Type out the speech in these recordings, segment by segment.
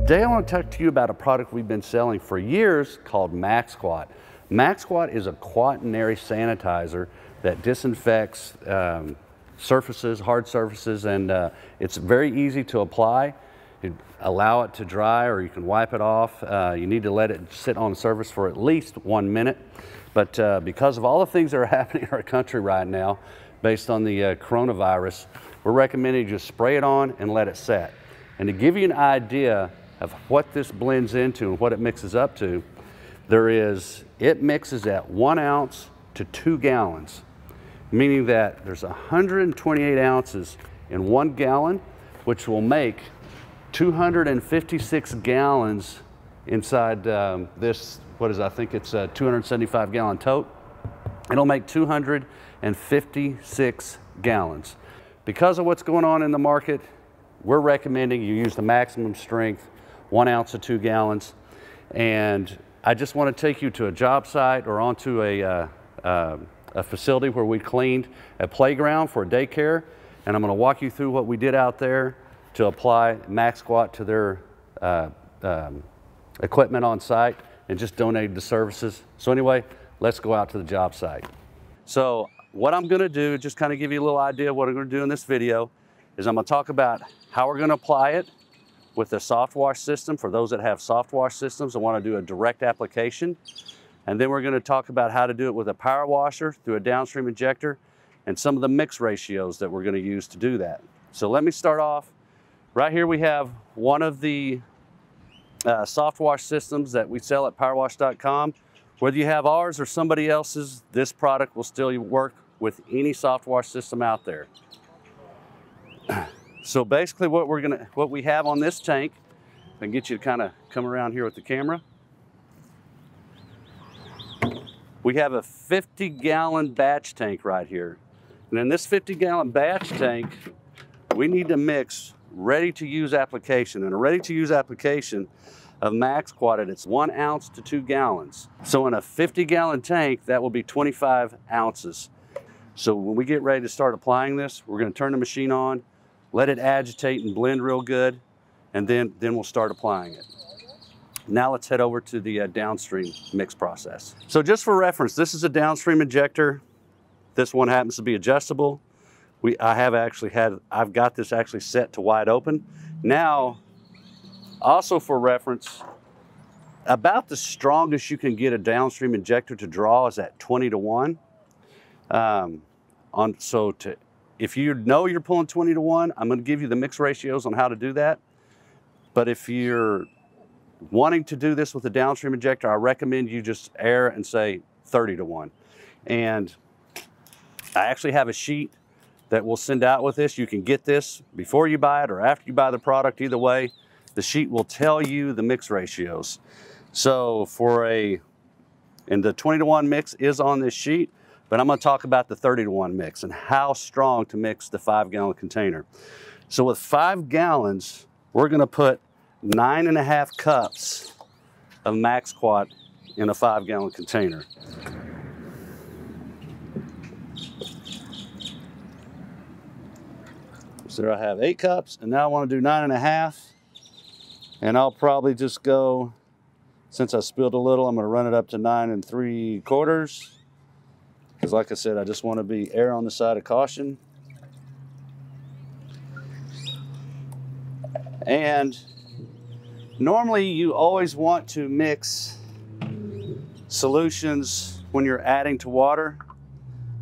Today I want to talk to you about a product we've been selling for years called Max Quat. Max Quat is a quaternary sanitizer that disinfects surfaces, hard surfaces, and it's very easy to apply. You allow it to dry or you can wipe it off. You need to let it sit on the surface for at least 1 minute. But because of all the things that are happening in our country right now, based on the coronavirus, we're recommending you just spray it on and let it set. And to give you an idea of what this blends into and what it mixes up to, it mixes at 1 ounce to 2 gallons, meaning that there's 128 ounces in 1 gallon, which will make 256 gallons inside this, I think it's a 275 gallon tote. It'll make 256 gallons. Because of what's going on in the market, we're recommending you use the maximum strength, 1 ounce to 2 gallons. And I just want to take you to a job site or onto a facility where we cleaned a playground for a daycare. And I'm going to walk you through what we did out there to apply Max Quat to their equipment on site and just donate the services. So anyway, let's go out to the job site. So what I'm going to do, just kind of give you a little idea of what I'm going to do in this video, is I'm going to talk about how we're going to apply it with the soft wash system for those that have soft wash systems and want to do a direct application. And then we're going to talk about how to do it with a power washer through a downstream injector and some of the mix ratios that we're going to use to do that. So let me start off. Right here we have one of the soft wash systems that we sell at Powerwash.com. Whether you have ours or somebody else's, this product will still work with any soft wash system out there. So basically what we have on this tank, I can get you to kind of come around here with the camera. We have a 50-gallon batch tank right here. And in this 50-gallon batch tank, we need to mix ready-to-use application. And a ready-to-use application of Max Quat, it's 1 ounce to 2 gallons. So in a 50-gallon tank, that will be 25 ounces. So when we get ready to start applying this, we're going to turn the machine on, let it agitate and blend real good, and then we'll start applying it. Now let's head over to the downstream mix process. So just for reference, this is a downstream injector. This one happens to be adjustable. I've got this actually set to wide open. Now, also for reference, about the strongest you can get a downstream injector to draw is at 20 to 1. If you know you're pulling 20 to 1, I'm going to give you the mix ratios on how to do that. But if you're wanting to do this with a downstream injector, I recommend you just err and say 30 to 1. And I actually have a sheet that we'll send out with this. You can get this before you buy it or after you buy the product. Either way, the sheet will tell you the mix ratios. So and the 20 to 1 mix is on this sheet, but I'm going to talk about the 30 to 1 mix and how strong to mix the 5-gallon container. So with 5 gallons, we're going to put 9.5 cups of Max Quat in a 5-gallon container. So there I have 8 cups, and now I want to do 9.5. And I'll probably just go, since I spilled a little, I'm going to run it up to 9 3/4. Because like I said, I just want to be err on the side of caution. And normally you always want to mix solutions when you're adding to water.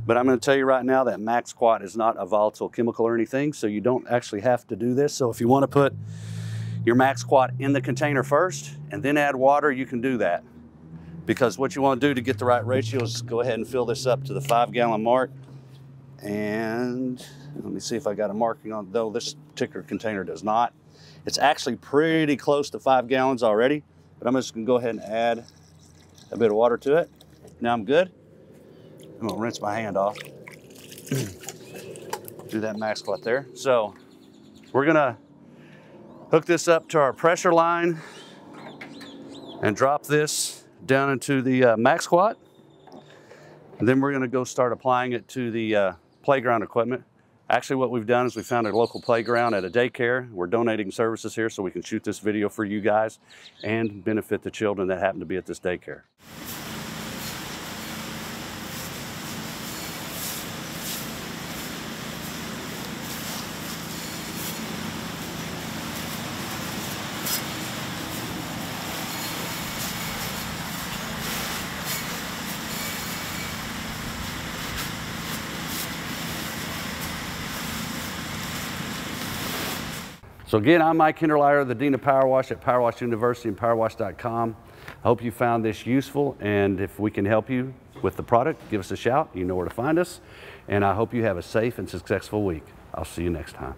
But I'm going to tell you right now that Max Quat is not a volatile chemical or anything, so you don't actually have to do this. So if you want to put your Max Quat in the container first and then add water, you can do that. Because what you want to do to get the right ratio is go ahead and fill this up to the 5-gallon mark. And let me see if I got a marking on, though this particular container does not. It's actually pretty close to 5 gallons already, but I'm just going to go ahead and add a bit of water to it. Now I'm good. I'm going to rinse my hand off. Do that Max Quat there. So we're going to hook this up to our pressure line and drop this down into the Max Quat. And then we're going to go start applying it to the playground equipment. Actually, what we've done is we found a local playground at a daycare. We're donating services here so we can shoot this video for you guys and benefit the children that happen to be at this daycare. So again, I'm Mike Hinderleiter, the Dean of Power Wash at Powerwash University and Powerwash.com. I hope you found this useful, and if we can help you with the product, give us a shout. You know where to find us. And I hope you have a safe and successful week. I'll see you next time.